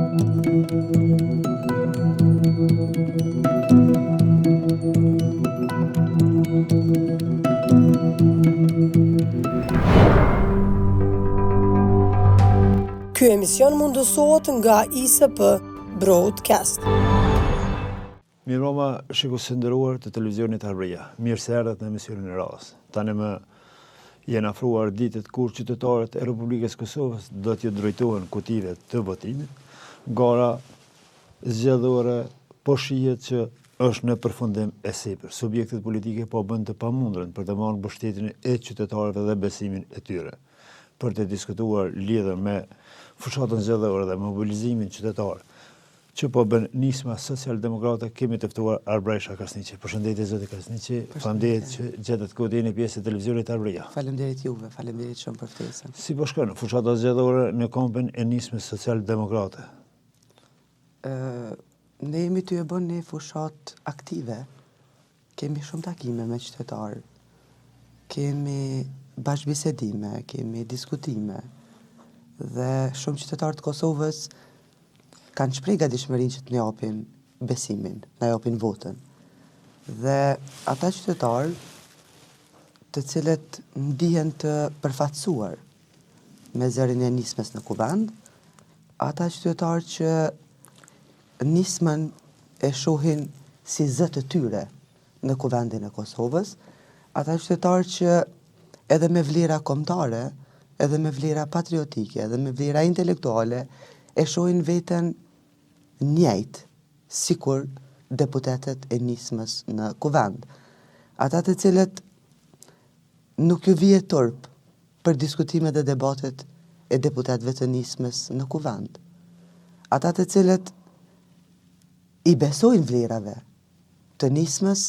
Ky emision mundësohet nga ISP Broadcast. Mirëmbrëma, shikues të nderuar të televizionit Arbëria. Mirë se erdhët në emisionin e radhës. Tani më janë afruar ditët kur qytetarët e Republikës Kosovës do t'ju drejtohen kutive të votimit. Gara zgjedhore po shihet që është në përfundim e sipër. Subjektet politike po bën të pamundren për të marrë mbështetjen e qytetarëve dhe besimin e tyre. Për të diskutuar lidhur me fushatën zgjedhore dhe mobilizimin qytetar që po bën nisma social-demokrate, kemi të ftuar Arbrajsha Kasniqi. Përshëndetje zoti Kasniqi, faleminderit që gjetët kohë të jeni pjesë e televizionit Arbëria. Faleminderit juve, faleminderit shumë për ftesën. Si po shkon fushata zgjedhore në kompën e nismës social-demokrate? Ne jemi të bën një fushat aktive. Kemi shumë takime me qytetarë. Kemi bashkëbisedime, kemi diskutime. Dhe shumë qytetarë të Kosovës kanë shprehë gatishmërinë që të na japin besimin, na japin votën. Dhe ata qytetarë të cilët ndihen të përfaqësuar me zërin e nismës në kuvend, ata qytetarë që nismën e shohin si zë të tyre në kuvendin e Kosovës, ata qytetarë që edhe me vlera kombëtare, edhe me vlera patriotike, edhe me vlera intelektuale, e shohin veten njëjtë, sikur deputetet e nismës në kuvend. Ata të cilët nuk ju vije turp për diskutimet dhe debatet e deputetëve të nismës në kuvend. Ata të cilët i besojnë vlerave të nismës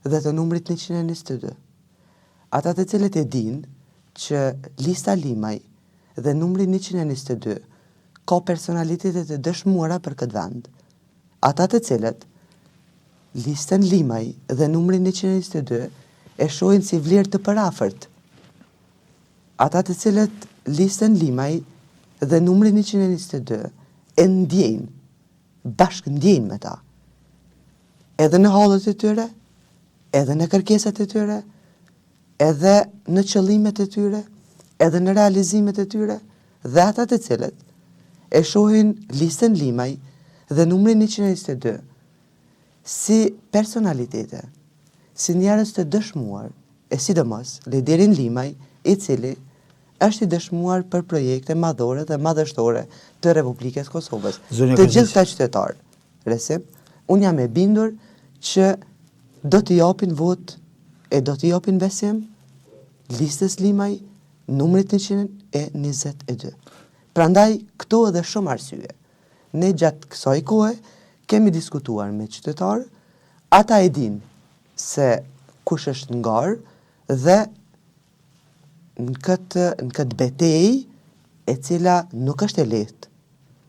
dhe të numrit 122. Ata të cilët e dinë që lista Limaj dhe numri 122 ka personalitetet e dëshmuara për këtë vend. Ata të cilët listën Limaj dhe numri 122 e shohin si vlerë të përafërt. Ata të cilët listën Limaj dhe numri 122 e ndjejnë, bashkë ndjejnë me ta. Edhe në hallet e tyre, edhe në kërkesat e tyre, edhe në qëllimet e tyre, edhe në realizimet e tyre, dhe ata të cilët e shohin listën Limaj dhe numrin 122 si personalitete, si njerëz të dëshmuar, e sidomos liderin Limaj, i cili është i dëshmuar për projekte madhore dhe madhështore të Republikës Kosovës. Të gjithë këta qytetarë, resim, unë jam e bindur që do t'i japin votë e do t'i japin besim listës Limaj numrit 122. Prandaj, këto edhe shumë arsye. Ne gjatë kësaj kohe kemi diskutuar me qytetarë, ata e dinë se kush është ngarë dhe në këtë betejë e cila nuk është e lehtë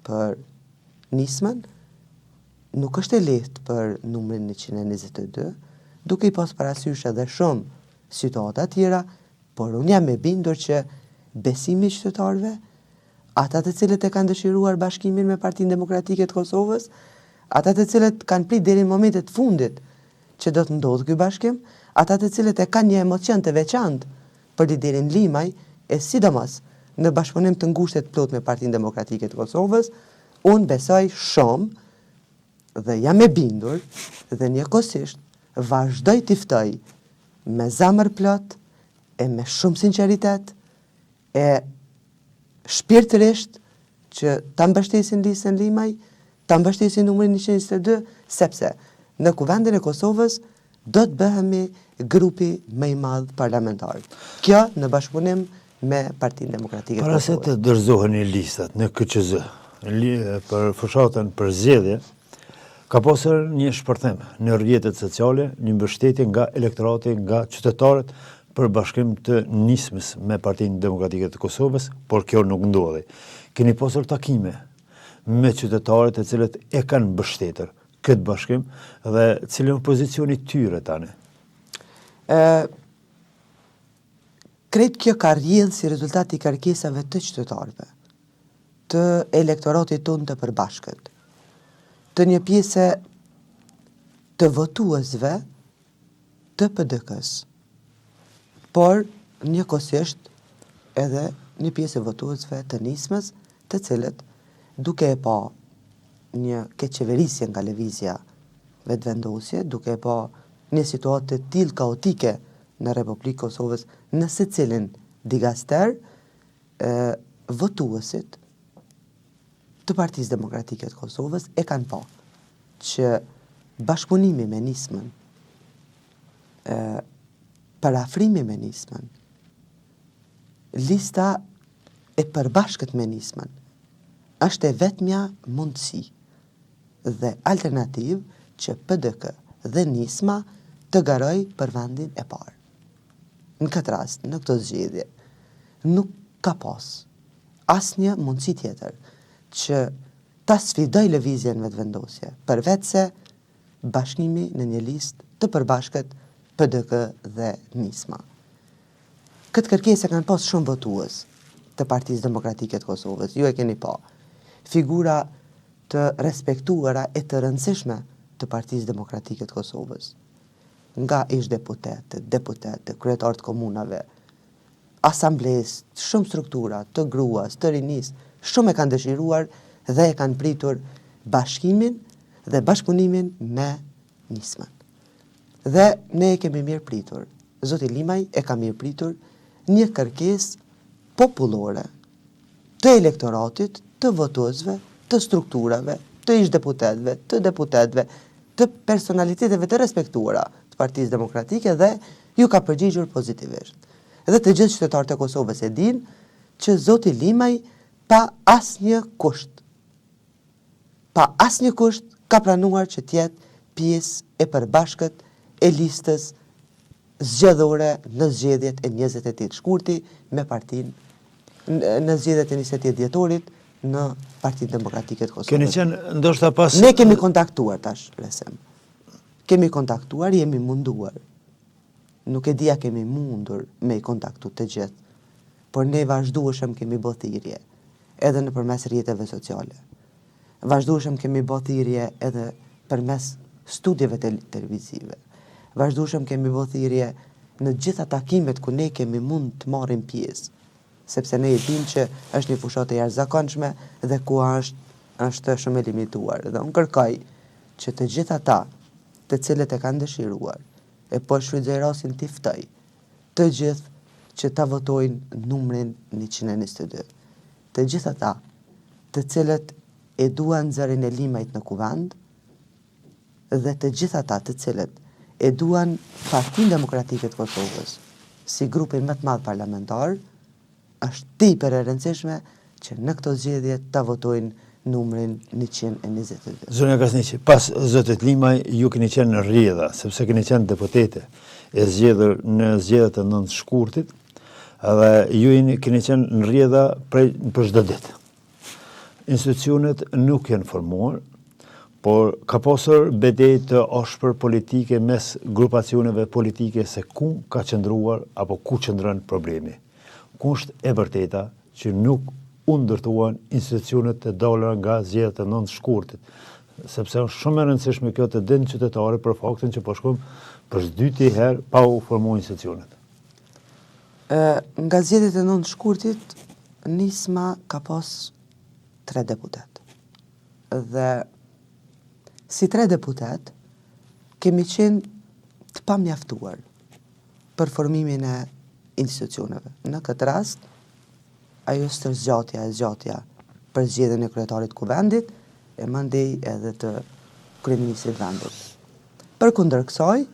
për nismën, nuk është e lehtë për numrin 122, duke i pas parasysh edhe shumë situata tjera, por unë jam e bindur që besimi i qytetarëve, ata të cilët e kanë dëshiruar bashkimin me Partinë Demokratike të Kosovës, ata të cilët kanë prit deri në momentet fundit që do të ndodhë ky bashkim, ata të cilët e kanë një emocion të veçantë për liderin Limaj, e sidomos në bashkëpunim të ngushtë të plot me Partinë Demokratike të Kosovës, unë besoj shumë dhe jam e bindur dhe njëkohësisht vazhdoj t'i ftoj me zemër plot e me shumë sinqeritet e shpirtërisht që ta mbështesin listën Limaj, ta mbështesin numrin 122, sepse në kuvendin e Kosovës do të bëhemi grupi më i madh parlamentar. Kjo në bashkëpunim me Partinë Demokratike të Kosovës. Para se të dorëzohen listat në KQZ për fushatën për zgjedhje, ka pasur një shpërthim në rrjetet sociale, një mbështetje nga elektorati, nga qytetarët për bashkim të nismës me Partinë Demokratike të Kosovës, por kjo nuk ndodhi. Keni pasur takime me qytetarët e cilët e kanë mbështetur këtë bashkim dhe cilën pozicioni tyre tani? Krejt kjo ka rrjedhë si rezultat i kërkesave të qytetarëve. të elektoratit tonë të përbashkët, të një pjesë të votuesve të PDK-s, por njëkohësisht edhe një pjesë e votuesve të nismës, të cilët duke e pa një keqeverisje nga lëvizja vetëvendosje, duke e pa një situatë të tillë kaotike në Republikë Kosovës në secilin digaster, votuesit të Partisë Demokratike të Kosovës e kanë pa që bashkëpunimi me nismën, parafrimi me nismën, lista e përbashkët me nismën, është e vetmja mundësi dhe alternativë që PDK dhe nisma të garoj për vendin e parë. Në këtë rast, në këtë zgjedhje, nuk ka pas asnjë mundësi tjetër që ta sfidoj lëvizjen vetëvendosje, përveç se bashkimi në një listë të përbashkët PDK dhe nisma. Këtë kërkesë kanë pas shumë votues të Partisë Demokratike të Kosovës, ju e keni pa. Figura të respektuara e të rëndësishme të Partisë Demokratike të Kosovës, nga ish deputet, kryetarë të komunave, asambles, shumë struktura të gruas, të rinis, shumë e kanë dëshiruar dhe e kanë pritur bashkimin dhe bashkëpunimin me nismën. Dhe ne e kemi mirë pritur. Zoti Limaj e ka mirë pritur një kërkesë popullore të elektoratit, të votuesve, të strukturave, të ish deputetëve, të deputetëve, të personaliteteve të respektuara të Partisë Demokratike dhe ju ka përgjigjur pozitivisht. Dhe të gjithë qytetarët e Kosovës e dinë që zoti Limaj pa asnjë kusht ka pranuar që të jetë pjesë e përbashkët e listës zgjedhore në zgjedhjet e 28 shkurti me partinë në zgjedhjet e 28 dhjetorit në Partinë Demokratike të Kosovës. Keni qenë ndoshta pas... Ne kemi kontaktuar tash, Resem. Kemi kontaktuar, jemi munduar. Nuk e dia kemi mundur me i kontaktu të gjithë, por ne vazhdueshëm kemi bë thirrje edhe nëpërmes rrjeteve sociale. Vazhdueshëm kemi bë thirrje edhe përmes studieve televizive. Vazhdueshëm kemi bë thirrje në gjitha takimet ku ne kemi mund të marrim pjesë, sepse ne e dimë që është një fushatë e jashtëzakonshme dhe ku është shumë e limituar. Dhe unë kërkoj që të gjithë ata të cilët e kanë dëshiruar, e po shfrytëzoj rastin t'i ftoj, të gjithë që ta votojnë numrin 122. Të gjithë ata të cilët e duan zërin e Limajt në kuvend dhe të gjithë ata të cilët e duan Partinë Demokratike të Kosovës si grupin më të madh parlamentar, është tepër e rëndësishme që në këto zgjedhje ta votojnë numrin 122. Zonja Kasniqi, pas zotit Limaj, ju keni qenë në rrjedha, sepse keni qenë deputete e zgjedhur në zgjedhjet e 9 shkurtit, edhe ju keni qenë në rrjedha për çdo ditë. Institucionet nuk janë formuar, por ka pasur betejë të ashpër politike mes grupacioneve politike se ku ka qëndruar apo ku qëndron problemi. Ku është e vërteta që nuk u ndërtuan institucionet të dalura nga zgjedhjet e 9 shkurtit, sepse është shumë e rëndësishme kjo të dinë qytetarët për faktin që po shkojmë për dyti herë pa u formuar institucionet. Nga zgjedhjet e 9 shkurtit, nisma ka pas 3 deputet. Dhe si 3 deputet kemi qenë të pamjaftuar për formimin e institucioneve. Në këtë rast, ajo zgjatja për zgjedhjen e kryetarit të kuvendit e mandej edhe të kryeministrit vendit. Përkundër kësaj,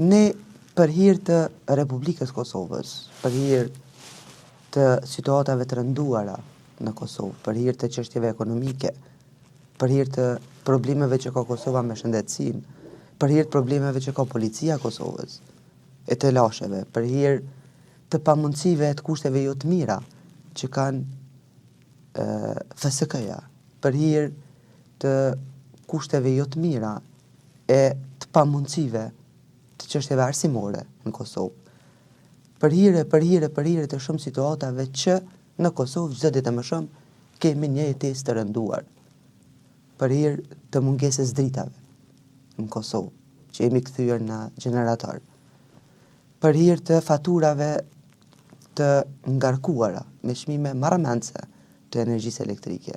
ne për hir të Republikës Kosovës, për hir të situatave të rënduara në Kosovë, për hir të çështjeve ekonomike, për hir të problemeve që ka Kosova me shëndetësinë, për hir të problemeve që ka policia e Kosovës, e të lasheve, për hir të pamundësive të kushteve jo të mira që kanë FSK-ja, për hir të kushteve jo të mira e të pamundësive të çështjeve arsimore në Kosovë. Për hir të shumë situatave që në Kosovë çdo ditë më shumë kemi një jetesë të rënduar për hir të mungesës dritave në Kosovë, që jemi kthyer në gjenerator, për hir të faturave të ngarkuara me çmime marramendse të energjisë elektrike,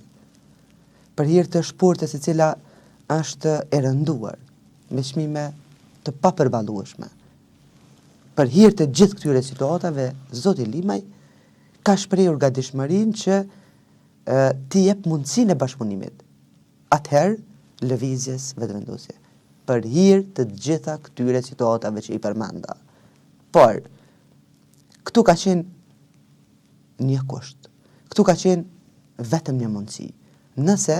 për hir të shportës e cila është e rënduar me çmime të papërballueshme. Për hir të gjithë këtyre situatave, zoti Limaj ka shprehur gatishmërinë që t'i jep mundësinë e bashkëpunimit. Atëherë lëvizjes vetëvendosje. Për hir të gjitha këtyre situatave që i përmenda. Por këtu ka qenë një kusht. Këtu ka qenë vetëm një mundësi. Nëse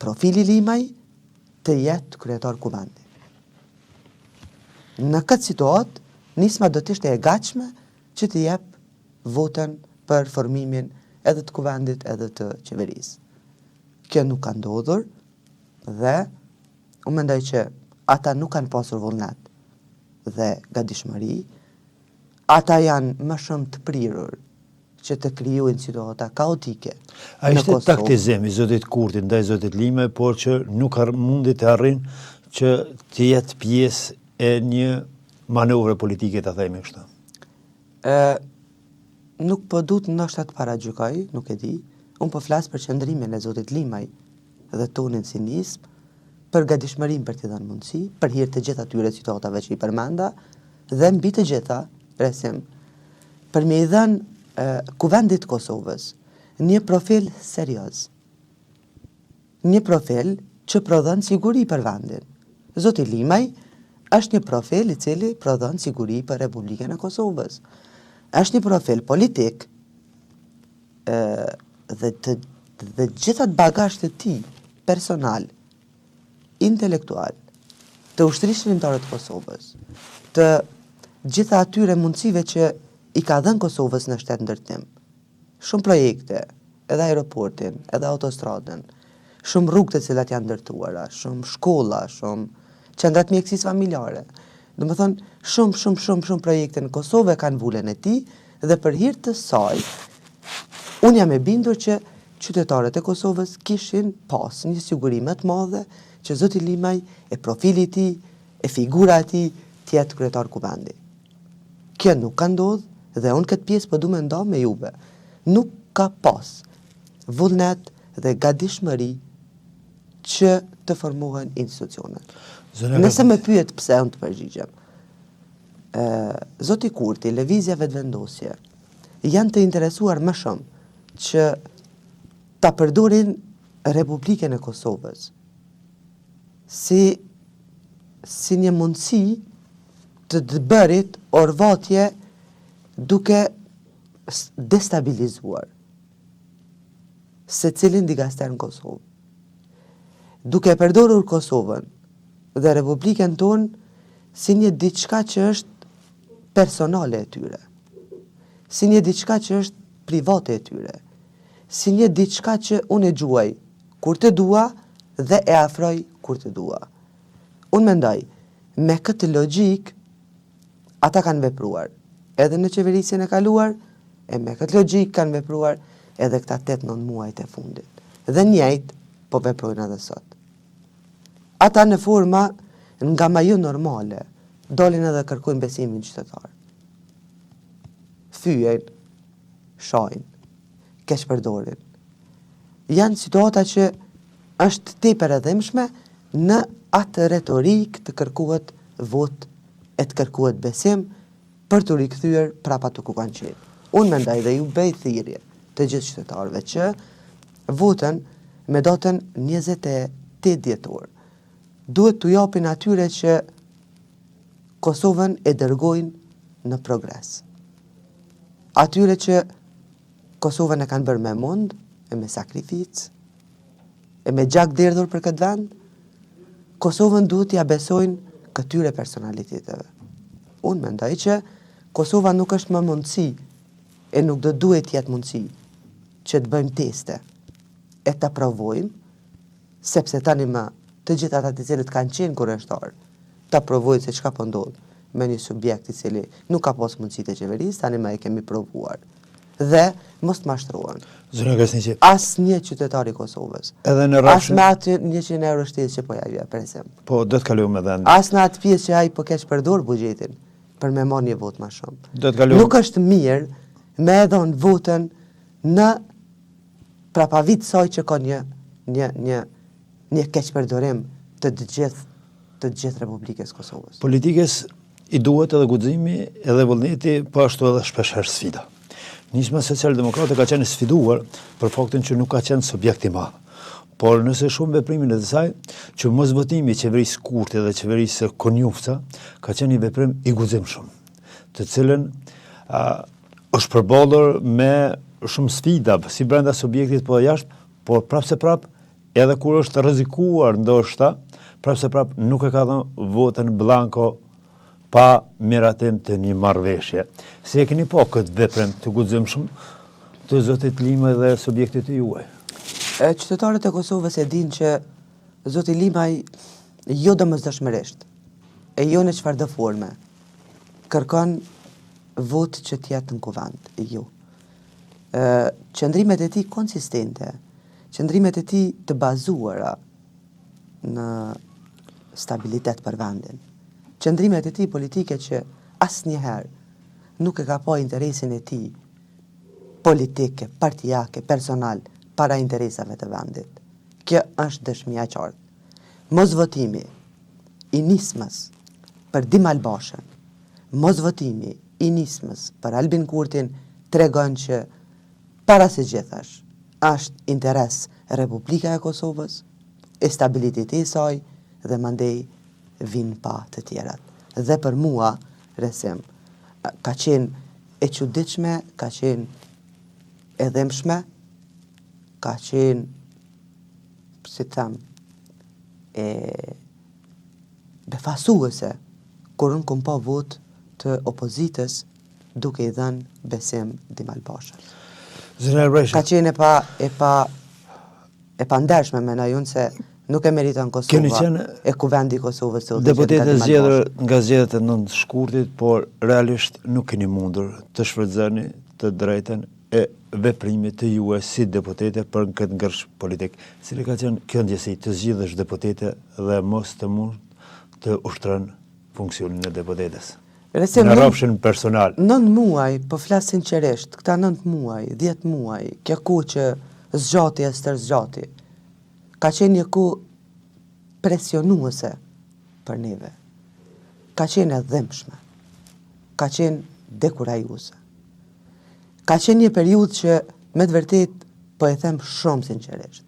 profili Limaj të jetë kryetar kuvendit. Në këtë situatë, nisma do të ishte e gatshme që të jep votën për formimin edhe të kuvendit edhe të qeverisë. Kjo nuk ka ndodhur dhe unë mendoj që ata nuk kanë pasur vullnet dhe gatishmëri, ata janë më shumë të prirur që të krijojnë situata kaotike. A ishte taktizim i zotit Kurti ndaj zotit Limaj, por që nuk mundi të arrin që të jetë pjesë e një manovre politike, ta themi kështu? Nuk po duhet ndoshta të paragjykoj, nuk e di. Unë po flas për qëndrimin e zotit Limaj dhe tonin si nismë, për gatishmërinë për t'i dhënë mundësi, për hir të gjitha atyre situatave që i përmenda, dhe mbi të gjitha, presim, për me i dhënë kuvendit Kosovës një profil serioz. Një profil që prodhon siguri për vendin. Zoti Limaj është një profil i cili prodhon siguri për Republikën e Kosovës. Është një profil politik dhe gjithat bagazh të tij personal, intelektual, të ushtrisë shërimtare të Kosovës, të gjitha atyre mundësive që i ka dhënë Kosovës në shtet ndërtim. Shumë projekte, edhe aeroportin, edhe autostradën, shumë rrugë të cilat janë ndërtuara, shumë shkolla, shumë qendrat mjekësisë familjare. Domethënë, shumë projekte në Kosovë kanë vulën e tij dhe për hir të saj, unë jam e bindur që qytetarët e Kosovës kishin pas një siguri më të madhe që zoti Limaj e profili i tij, e figura e tij të jetë kryetar kuvendi. Kjo nuk ka ndodhur dhe unë këtë pjesë po du me nda me juve. Nuk ka pas vullnet dhe gatishmëri që të formohen institucionet. Nëse me pyet pse unë të përgjigjem. Zoti Kurti, lëvizja vetëvendosje, janë të interesuar më shumë që ta përdorin Republikën e Kosovës si një mundësi të bërit orvatje duke destabilizuar se cilin digaster në Kosovë. Duke përdorur Kosovën dhe Republikën tonë si një diçka që është personale e tyre, si një diçka që është private e tyre, si një diçka që unë e gjuaj kur të dua dhe e afroj kur të dua. Unë mendoj, me këtë logjik, ata kanë vepruar edhe në qeverisjen e kaluar, e me këtë logjik kanë vepruar edhe këta 8-9 muajt e fundit. Dhe njëjtë po veprojnë edhe sot. Ata në forma nga ma jo normale, dolin edhe kërkojnë besimin qytetar. Fyjen, shajnë, keqpërdorin. Janë situata që është tepër e dhimshme në atë retorik të kërkuat vot e të kërkuat besim për të rikthyer prapa të ku kanë qenë. Unë mendoj dhe ju bëj thirrje të gjithë qytetarëve që votën me datën 28 dhjetor duhet t'u japin atyre që Kosovën e dërgojnë në progres. Atyre që Kosovën e kanë bërë me mund, e me sakrificë, e me gjak derdhur për këtë vend, Kosovën duhet t'ia besojnë këtyre personaliteteve. Unë mendoj që Kosova nuk është më mundësi e nuk do duhet jetë mundësi që të bëjmë teste e të provojmë, sepse tani më të gjitha ata të cilët kanë qenë kurreshtar, ta provojnë se çka po ndodh me një subjekt i cili nuk ka pas mundësitë e qeverisë, tani më e kemi provuar. dhe mos të mashtruan. Zona Krasniqi. As një qytetar i Kosovës. Edhe në As rrafshin, me atë 100 euro shtesë që po ja për exempel. po do të kalojmë edhe ende. As në atë pjesë që ai po keq përdor buxhetin për me marrë një votë më shumë. Do të kalojmë. Nuk është mirë me e dhënë votën në prapavit saj që ka një keq përdorim të gjithë Republikës Kosovës. Politikës i duhet edhe guximi edhe vullneti, po ashtu edhe shpeshherë sfida. Nisma Socialdemokrate ka qenë sfiduar për faktin që nuk ka qenë subjekt i madh. Por nëse shumë veprimin e saj, që mos votimi i qeverisë Kurti dhe qeverisë Konjufca ka qenë një veprim i guximshëm, të cilën është përballur me shumë sfida, si brenda subjektit po jashtë, por prapse prap edhe kur është rrezikuar ndoshta, prapse prap nuk e ka dhënë votën blanko pa miratim të një marrëveshje. Si e keni po këtë veprim të guximshëm të zotit Limaj dhe subjektit të juaj? Qytetarët e Kosovës e dinë që zoti Limaj jo domosdoshmërisht, e jo në çfarëdo forme, kërkon votë që t'jetë në kuvend, jo. Qëndrimet e tij konsistente, qëndrimet e tij të bazuara në stabilitet për vendin, qëndrimet e tij politike që asnjëherë nuk e ka pa interesin e tij politike, partijake, personal, para interesave të vendit. Kjo është dëshmia e qartë. Mos votimi i nismës për Dimal Bashën, mos votimi i nismës për Albin Kurtin tregon që para së gjithash është interes Republika e Kosovës, e stabiliteti i saj dhe mandej vinë pa të tjerat. Dhe për mua, Resim, ka qenë e çuditshme, ka qenë e dhëmshme, ka qenë, si të them, befasuese, kur unë kom pa votë të opozitës duke i dhënë besim Dimal Bashës. Ka qenë e pa ndershme me na unë se nuk e meriton Kosova, e kuvendi Kosovës të deputetë zgjedhur nga zgjedhjet e 9 shkurtit, por realisht nuk keni mundur të shfrytëzoni të drejtën e veprimit të juaj si deputete për këtë ngërsh politik. Cili ka qenë kjo ndjesi të zgjidhësh deputete dhe mos të mund të ushtron funksionin e deputetes? Në rrafshin personal. 9 muaj, po flas sinqerisht, këta 9 muaj, 10 muaj, kjo kohë që zgjati e stërzgjati, ka qenë një kohë presionuese për neve. Ka qenë e dhëmshme. Ka qenë dekurajuese. Ka qenë një periudhë që me të vërtet po e them shumë sinqerisht.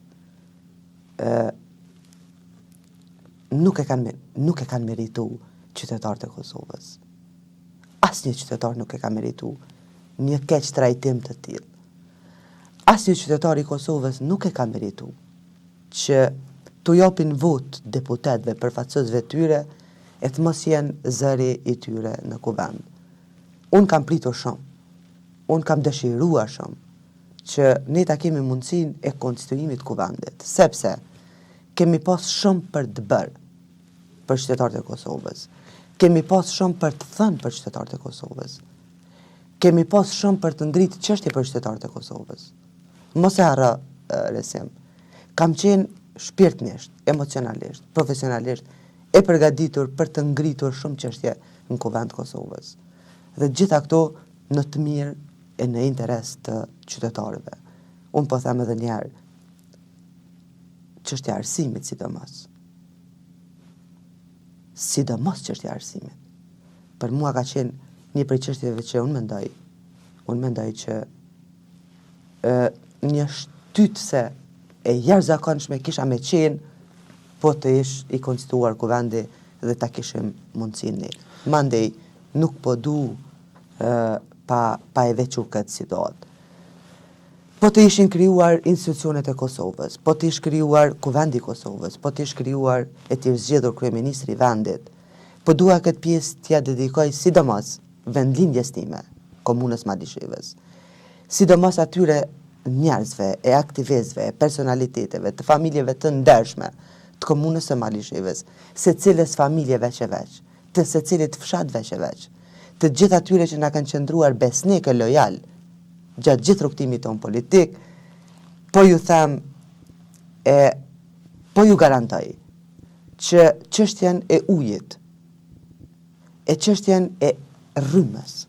Nuk e kanë meritu qytetarët e Kosovës. Asnjë qytetar nuk e ka meritu një keq trajtim të tillë. Asnjë qytetar i Kosovës nuk e ka meritu që t'u japin vot deputetëve përfaqësuesve tyre e të mos jenë zëri i tyre në kuvend. Unë kam pritur shumë, unë kam dëshiruar shumë që ne ta kemi mundësinë e konstituimit kuvendit, sepse kemi pas shumë për të bërë për qytetarët e Kosovës. Kemi pas shumë për të thënë për qytetarët e Kosovës. Kemi pas shumë për të ngritë çështje për qytetarët e Kosovës. Mos e harro, Resim. Kam qenë shpirtnisht, emocionalisht, profesionalisht e përgatitur për të ngritur shumë çështje në kuvend Kosovës. Dhe gjitha këto në të mirë e në interes të qytetarëve. Unë po them edhe një herë, çështja e arsimit sidomos. Sidomos çështja e arsimit. Për mua ka qenë një prej çështjeve që unë mendoj që një shtytse e jashtëzakonshme kisha me qenë po të ish i konstituar kuvendi dhe ta kishim mundësinë ne. Mandej nuk po du pa e veçu këtë situatë. Po të ishin krijuar institucionet e Kosovës, po të ish krijuar kuvendi i Kosovës, po të ish krijuar e të zgjedhur kryeministri i vendit. Po dua këtë pjesë t'ja dedikoj sidomos vendlindjes time, komunës Malishevës. Sidomos atyre njerëzve, e aktivistëve, e personaliteteve, të familjeve të ndershme të komunës së Malishevës, secilës familje veç e veç, të secilit fshat veç e veç, të gjithë atyre që na kanë qëndruar besnik e lojal gjatë gjithë rrugtimit tonë politik, po ju them po ju garantoj që çështjen e ujit, e çështjen e rrymës,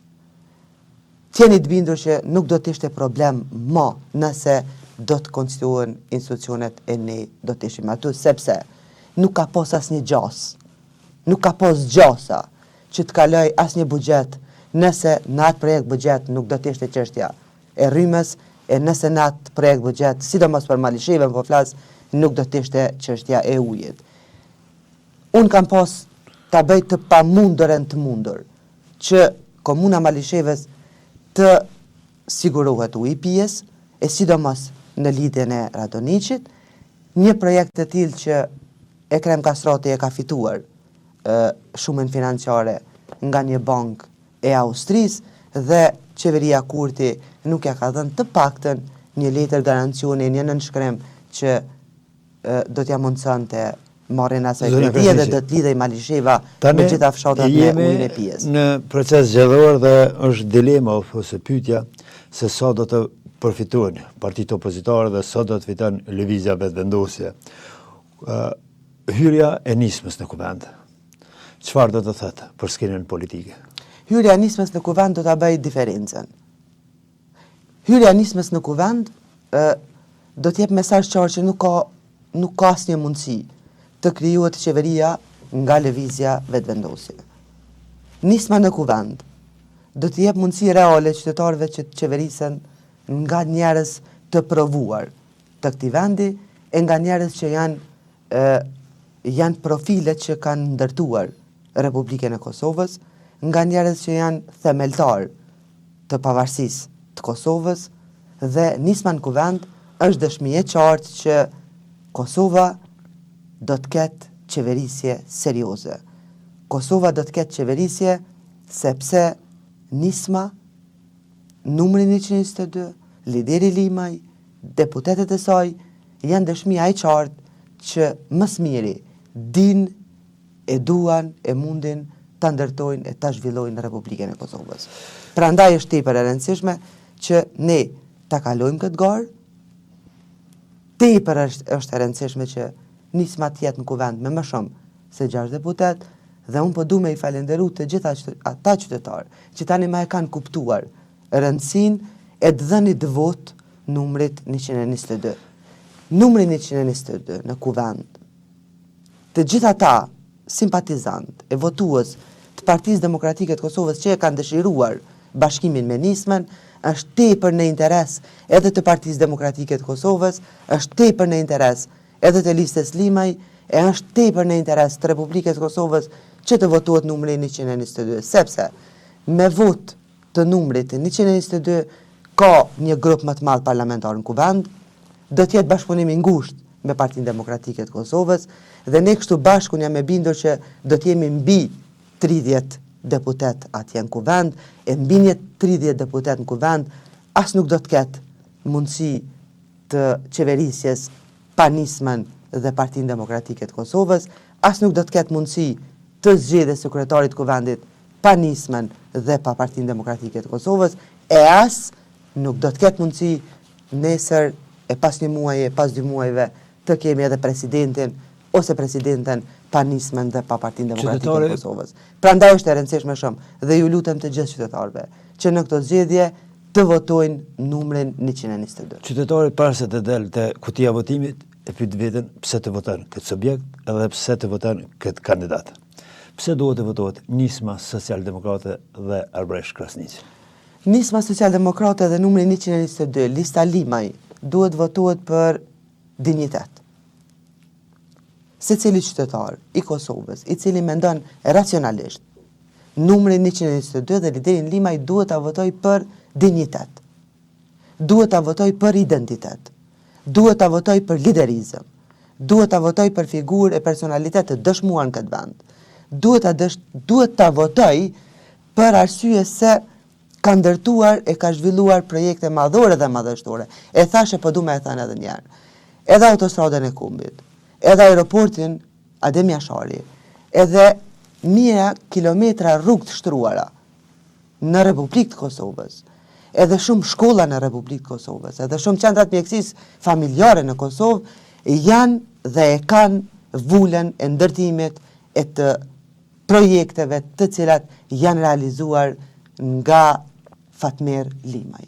t'jeni të bindur që nuk do të ishte problem më nëse do të konstituohen institucionet e ne do të ishim aty, sepse nuk ka pos asnjë gjas, nuk ka pos gjasa që të kaloj asnjë buxhet nëse në atë projekt buxhet nuk do të ishte çështja e rrymës, e nëse në atë projekt buxhet, sidomos për Malishevën po flas, nuk do të ishte çështja e ujit. Unë kam pas ta bëj të pamundurën të mundur që komuna Malishevës të sigurohet uji pijes, e sidomos në lidhjen e Radoniqit, një projekt të tillë që Ekrem Kastrati e ka fituar shumën financiare nga një bank e Austrisë dhe qeveria Kurti nuk ja ka dhënë të paktën një letër garancioni, një nënshkrim që do t'ja mundsonte marrjen e asaj kredie dhe do të lidhej Malisheva me gjitha fshatat me ujin e pijes. Në proces zgjedhor dhe është dilema ose pyetja se sa do të përfitojnë partitë opozitare dhe sa do të fiton lëvizja vetëvendosje. Hyrja e nismës në kuvend. Çfarë do të thotë për skenën politike? Hyrja e nismës në kuvend do ta bëjë diferencën. Hyrja e nismës në kuvend do të jep mesazh qartë që nuk ka asnjë mundësi të krijohet qeveria nga lëvizja vetëvendosje. Nisma në kuvend do të jep mundësi reale qytetarëve që të qeverisen nga njerëz të provuar të këtij vendi e nga njerëz që janë profilet që kanë ndërtuar Republikën e Kosovës, nga njerëz që janë themeltar të pavarësisë të Kosovës dhe nisma në kuvend është dëshmi e qartë që Kosova do të ketë qeverisje serioze. Kosova do të ketë qeverisje sepse nisma, numri 122, lideri Limaj, deputetet e saj janë dëshmia e qartë që më së miri din, e duan, e mundin ta ndërtojnë e ta zhvillojnë Republikën e Kosovës. Prandaj është tepër e rëndësishme që ne ta kalojmë këtë garë. Tepër është e rëndësishme që nisma të jetë në kuvend me më shumë se 6 deputet dhe unë po du me i falenderu të gjitha ata qytetarë që tani ma e kanë kuptuar rëndësinë e të dhënit vot numrit 122. Numri 122 në kuvend, të gjitha ata simpatizant e votues të Partisë Demokratike të Kosovës që e kanë dëshiruar bashkimin me nismën, është tepër në interes edhe të Partisë Demokratike të Kosovës, është tepër në interes edhe të listës Limaj, e është tepër në interes të Republikës Kosovës që të votuat numri 122, sepse me vot të numrit 122 ka një grup më të madh parlamentar në kuvend, do të jetë bashkëpunim i ngushtë me Partinë Demokratike të Kosovës dhe ne kështu bashku jam e bindur që do të jemi mbi 30 deputet atje në kuvend, e mbi një 30 deputet në kuvend, as nuk do të ketë mundësi të qeverisjes pa nismën dhe Partinë Demokratike të Kosovës, as nuk do të ketë mundësi të zgjedhjes sekretarit të kuvendit pa nismën dhe pa Partinë Demokratike të Kosovës, e as nuk do të ketë mundësi nesër e pas një muaji, e pas 2 muajve të kemi edhe presidentin ose presidenten pa nismën dhe pa Partinë Demokratike të Kosovës. Prandaj është e rëndësishme shumë dhe ju lutem të gjithë qytetarëve që në këtë zgjedhje të votojnë numrin 122. Qytetarët para se të dalë te kutia votimit e pyet veten pse të voton këtë subjekt edhe pse të voton këtë kandidat. Pse duhet të votohet Nisma Socialdemokrate dhe Arbresh Krasniqi? Nisma Socialdemokrate dhe numri 122, lista Limaj, duhet votohet për dinjitet. Secili qytetar i Kosovës, i cili mendon racionalisht, numri 122 dhe liderin Limaj duhet ta votoj për dinjitet. Duhet ta votoj për identitet. Duhet ta votoj për liderizëm. Duhet ta votoj për figurë e personalitet të dëshmuar në këtë vend. Duhet ta votoj për arsye se ka ndërtuar e ka zhvilluar projekte madhore dhe madhështore. E thashe po du me e thënë edhe njerë. Edhe autostradën e Kumbit, edhe aeroportin Adem Jashari, edhe mijëra kilometra rrugë të shtruara në Republikë të Kosovës, edhe shumë shkolla në Republikë Kosovës, edhe shumë qendrat mjekësisë familjare në Kosovë janë dhe e kanë vullën e ndërtimit e të projekteve të cilat janë realizuar nga Fatmir Limaj.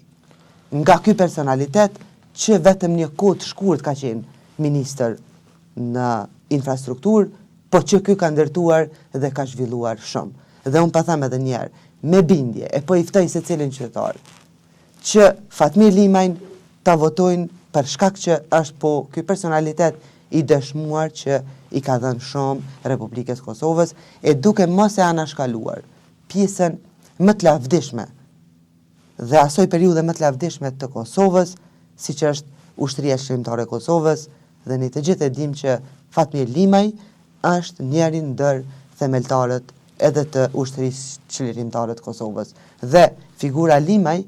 Nga ky personalitet që vetëm një kohë të shkurt ka qenë ministër në infrastrukturë, po që ky ka ndërtuar dhe ka zhvilluar shumë. Dhe unë pa them edhe njerë, me bindje, e po i ftoj se cilin qytetar, që Fatmir Limajn ta votojnë për shkak që është po ky personalitet i dëshmuar që i ka dhënë shumë Republikës Kosovës, e duke mos e anashkaluar pjesën më të lavdishme dhe asoj periudhe më të lavdishme të Kosovës, siç është ushtria çlirimtare e Kosovës, dhe ne të gjithë e dim që Fatmir Limaj është njëri ndër themeltarët edhe të ushtrisë çlirimtare të Kosovës. Dhe figura Limaj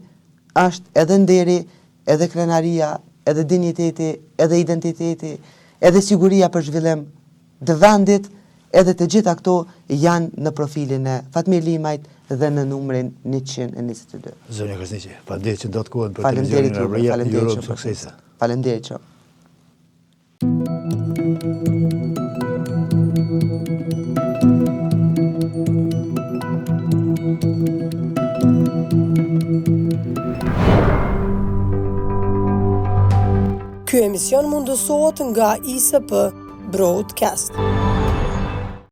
është edhe nderi, edhe krenaria, edhe dinjiteti, edhe identiteti, edhe siguria për zhvillim të vendit, edhe të gjitha këto janë në profilin e Fatmir Limajt dhe në numrin 122. Zonja Krsniqi, faleminderit që do të kohën për televizionin Arabria, ju urojmë suksese. Faleminderit që. Ky emision mundësohet nga ISP Broadcast.